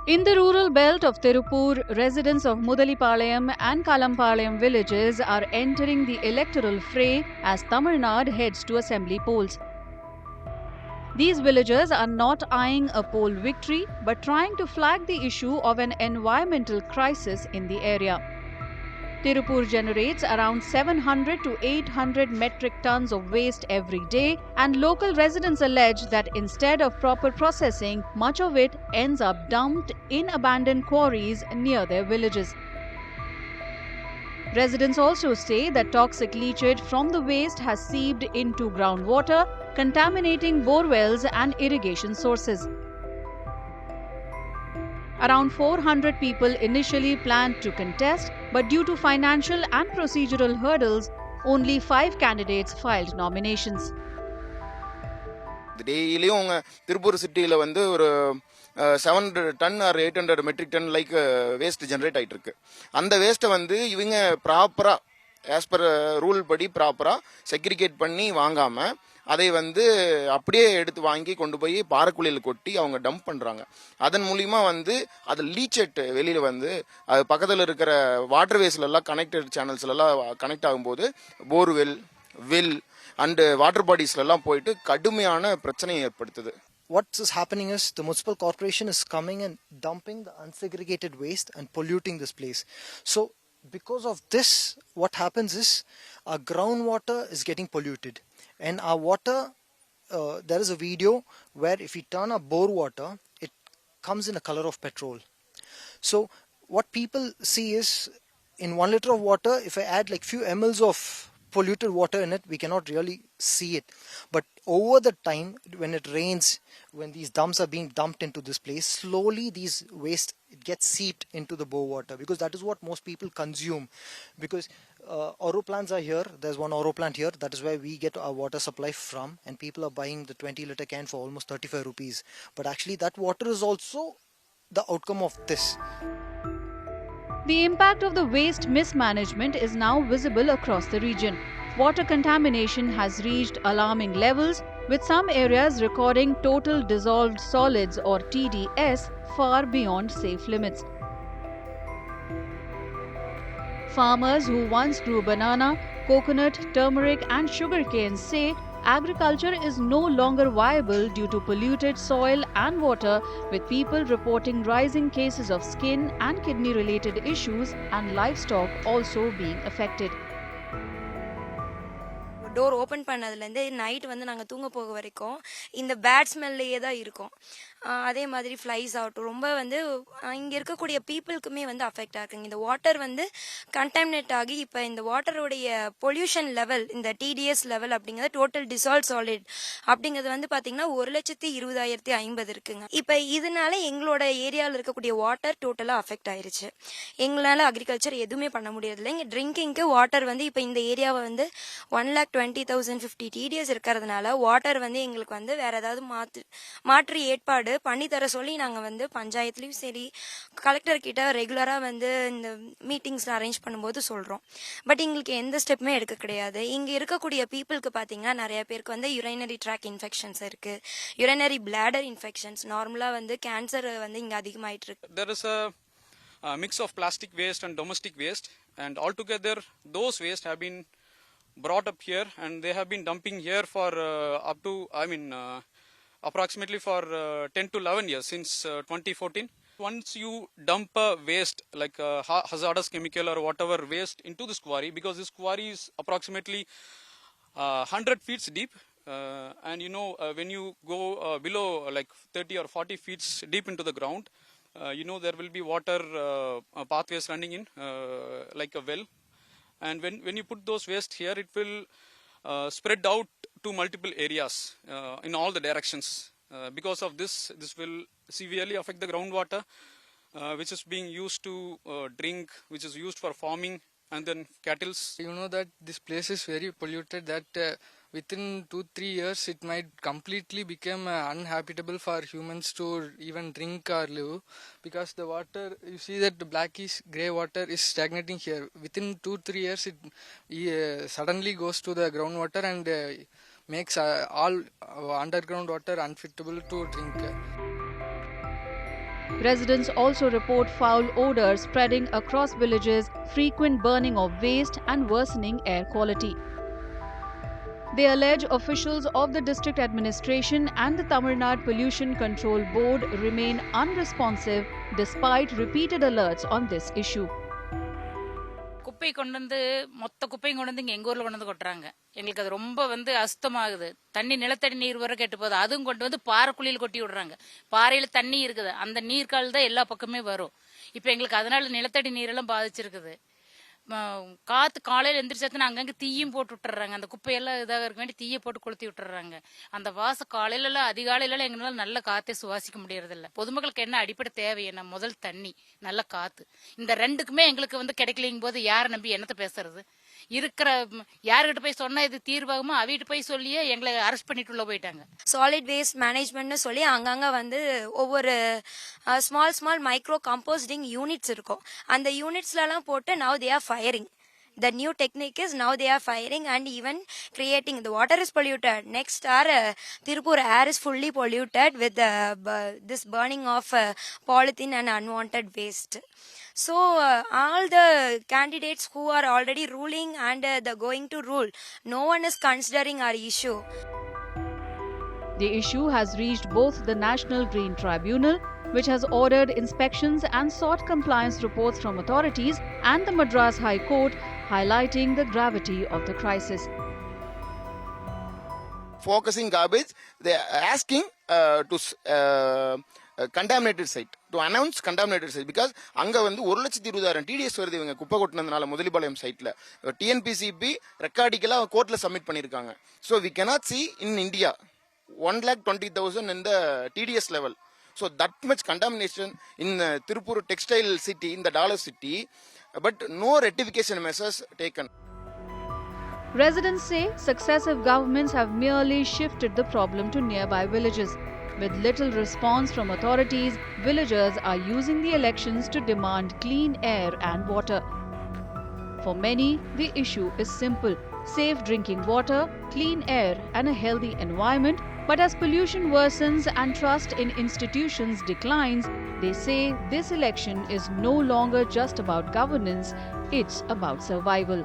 In the rural belt of Tiruppur, residents of Mudalipalayam and Kalampalayam villages are entering the electoral fray as Tamil Nadu heads to assembly polls. These villagers are not eyeing a poll victory but trying to flag the issue of an environmental crisis in the area. Tiruppur generates around 700 to 800 metric tons of waste every day, and local residents allege that instead of proper processing, much of it ends up dumped in abandoned quarries near their villages. Residents also say that toxic leachate from the waste has seeped into groundwater, contaminating bore wells and irrigation sources. Around 400 people initially planned to contest, but due to financial and procedural hurdles, only 5 candidates filed nominations. டெய்லியும் உங்க திருப்பூர் சிட்டியில் வந்து ஒரு 700 ton or 800 metric ton like waste generate ஆகிட்டு இருக்கு. அந்த வேஸ்ட்டை வந்து இவங்க ப்ராப்பராக ஆஸ் பர் ரூல் படி ப்ராப்பராக செக்ரிகேட் பண்ணி வாங்காமல் அதை வந்து அப்படியே எடுத்து வாங்கி கொண்டு போய் பாறைக்குழியில் கொட்டி அவங்க டம்ப் பண்ணுறாங்க. அதன் மூலிமா வந்து அது லீச்சேட் வெளியில் வந்து அது பக்கத்தில் இருக்கிற வாட்டர் வேஸ்லெல்லாம் கனெக்டட் சேனல்ஸ்லாம் கனெக்ட் ஆகும்போது போர்வெல் வில் அண்ட் வாட்டர் பாடிஸ்லாம் போயிட்டு கடுமையான பிரச்சனையை ஏற்படுத்துது. What is happening is the municipal corporation is coming and dumping the unsegregated waste and polluting this place. So because of this, what happens is our groundwater is getting polluted, and our water, there is a video where if we turn our bore water, it comes in a color of petrol. So what people see is, in 1 liter of water, if I add like few mLs of polluted water in it, we cannot really see it. But over the time, when it rains, when these dumps are being dumped into this place, slowly these waste, it gets seeped into the bore water, because that is what most people consume. Because Oro plants are here, there's one Oro plant here, that is where we get our water supply from, and people are buying the 20-liter can for almost 35 rupees. But actually that water is also the outcome of this. The impact of the waste mismanagement is now visible across the region. Water contamination has reached alarming levels, with some areas recording total dissolved solids or TDS far beyond safe limits. Farmers who once grew banana, coconut, turmeric and sugarcane say agriculture is no longer viable due to polluted soil and water, with people reporting rising cases of skin and kidney-related issues and livestock also being affected. Door open பண்ணதுலேருந்து night வந்து நாங்கள் தூங்க போக வரைக்கும் இந்த bad ஸ்மெல்லையே தான் இருக்கும். அதே மாதிரி ஃப்ளைஸ் ஆகட்டும், ரொம்ப வந்து இங்கே இருக்கக்கூடிய பீப்புளுக்குமே வந்து அஃபெக்ட் ஆகுங்க. இந்த வாட்டர் வந்து கண்டாமினேட் ஆகி இப்போ இந்த வாட்டருடைய பொல்யூஷன் லெவல், இந்த டிடிஎஸ் லெவல் அப்படிங்கிறது டோட்டல் டிசால்வ் சாலிட் அப்படிங்கிறது வந்து பார்த்தீங்கன்னா 1,20,50 இருக்குங்க. இப்போ இதனால எங்களோட ஏரியாவில் இருக்கக்கூடிய வாட்டர் டோட்டலாக அஃபெக்ட் ஆயிருச்சு. எங்களால் அக்ரிகல்ச்சர் எதுவுமே பண்ண முடியறதில்லை. இங்கே ட்ரிங்கிங்க்கு வாட்டர் வந்து இப்போ இந்த ஏரியாவை வந்து 1,20,050 TDS இருக்கிறதுனால வாட்டர் வந்து எங்களுக்கு வந்து வேற ஏதாவது மாற்று ஏற்பாடு பண்ணி தர சொல்லி நாங்கள் வந்து பஞ்சாயத்துலேயும் சரி கலெக்டர் கிட்ட ரெகுலராக வந்து இந்த மீட்டிங்ஸ் அரேஞ்ச் பண்ணும்போது சொல்கிறோம். பட் எங்களுக்கு எந்த ஸ்டெப்புமே எடுக்க கிடையாது. இங்கே இருக்கக்கூடிய பீப்புளுக்கு பார்த்தீங்கன்னா நிறைய பேருக்கு வந்து யுரைனரி ட்ராக் இன்ஃபெக்ஷன்ஸ் இருக்குது, யுரைனரி பிளாடர் இன்ஃபெக்ஷன்ஸ், நார்மலாக வந்து கேன்சர் வந்து இங்கே அதிகமாயிட்டு இருக்கு. There is a mix of plastic waste and domestic waste, and altogether those waste have been brought up here and they have been dumping here for up to approximately for 10 to 11 years since 2014. Once you dump a waste like hazardous chemical or whatever waste into this quarry, because this quarry is approximately 100 feet deep, and you know when you go below like 30 or 40 feet deep into the ground, you know there will be water pathways running in like a well. And when you put those waste here, it will spread out to multiple areas in all the directions. Because of this will severely affect the groundwater, which is being used to drink, which is used for farming and then cattle's. You know that this place is very polluted, that within 2-3 years it might completely become uninhabitable for humans to even drink or live, because the water, you see that the blackish grey water is stagnating here. Within 2-3 years it suddenly goes to the groundwater and makes all underground water unfitable to drink. Residents also report foul odors spreading across villages, frequent burning of waste, and worsening air quality. They allege officials of the district administration and the Tamil Nadu Pollution Control Board remain unresponsive despite repeated alerts on this issue. குப்பை கொண்டு வந்து மொத்த குப்பையும் கொண்டு வந்து இங்கே எங்கள் ஊரில் கொண்டு வந்து கொட்டுறாங்க. எங்களுக்கு அது ரொம்ப அசுத்தமாகுது. தண்ணி நிலத்தடி நீர் வர கெட்டு போகுது. அதுவும் கொண்டு வந்து பாறைக்குழியில் கொட்டி விடுறாங்க. பாறையில் தண்ணி இருக்குது. அந்த நீர்க்கால் தான் எல்லா பக்கமே வரும். இப்போ எங்களுக்கு அதனால நிலத்தடி நீரெல்லாம் பாதிச்சிருக்குது. காற்று காலையில் எந்திரிச்சாச்சுன்னா அங்கங்கே தீயும் போட்டு விட்டுறாங்க. அந்த குப்பையெல்லாம் இதாக இருக்க வேண்டி தீயை போட்டு கொளுத்தி விட்டுறாங்க. அந்த வாசம் காலையிலலாம் அதிகாலையிலலாம் எங்களால் நல்ல காற்றே சுவாசிக்க முடியறதில்ல. பொதுமக்களுக்கு என்ன அடிப்படை தேவை என்ன? முதல் தண்ணி, நல்ல காற்று. இந்த ரெண்டுக்குமே எங்களுக்கு கிடைக்கலைங்கும் போது யாரை நம்பி என்னத்தை பேசுறது? இருக்கிற யாருக்கிட்ட போய் சொன்னா இது தீர்வாகுமோ அவிட்டு போய் சொல்லியே எங்களை அரெஸ்ட் பண்ணிட்டு உள்ள போயிட்டாங்க. சாலிட் வேஸ்ட் மேனேஜ்மெண்ட்னு சொல்லி அங்கங்க ஒவ்வொரு ஸ்மால் மைக்ரோ கம்போஸ்டிங் யூனிட்ஸ் இருக்கும். அந்த யூனிட்ஸ்லாம் போட்டு now they are firing. The new technique is now they are firing and even creating the water is polluted. Next our Tiruppur air is fully polluted with this burning of polythene and unwanted waste. So all the candidates who are already ruling and the going to rule, no one is considering our issue. The issue has reached both the National Green Tribunal, which has ordered inspections and sought compliance reports from authorities, and the Madras High Court, highlighting the gravity of the crisis. Focusing garbage, they are asking to contaminated site, to announce contaminated site, because அங்க 1,20,000 TDS வருது இவங்க குப்பை கொட்டினதுனால முதலிபாளையம் சைட்ல. TNPCB ரெக்கார்டிக்கலா கோர்ட்ல submit பண்ணிருக்காங்க. So we cannot see in India 1,20,000 in the TDS level. So that much contamination in Tiruppur textile city, in the dollar city, but no rectification measures taken. Residents say successive governments have merely shifted the problem to nearby villages. With little response from authorities, villagers are using the elections to demand clean air and water. For many, the issue is simple: safe drinking water, clean air, and a healthy environment. But as pollution worsens and trust in institutions declines, they say this election is no longer just about governance, it's about survival.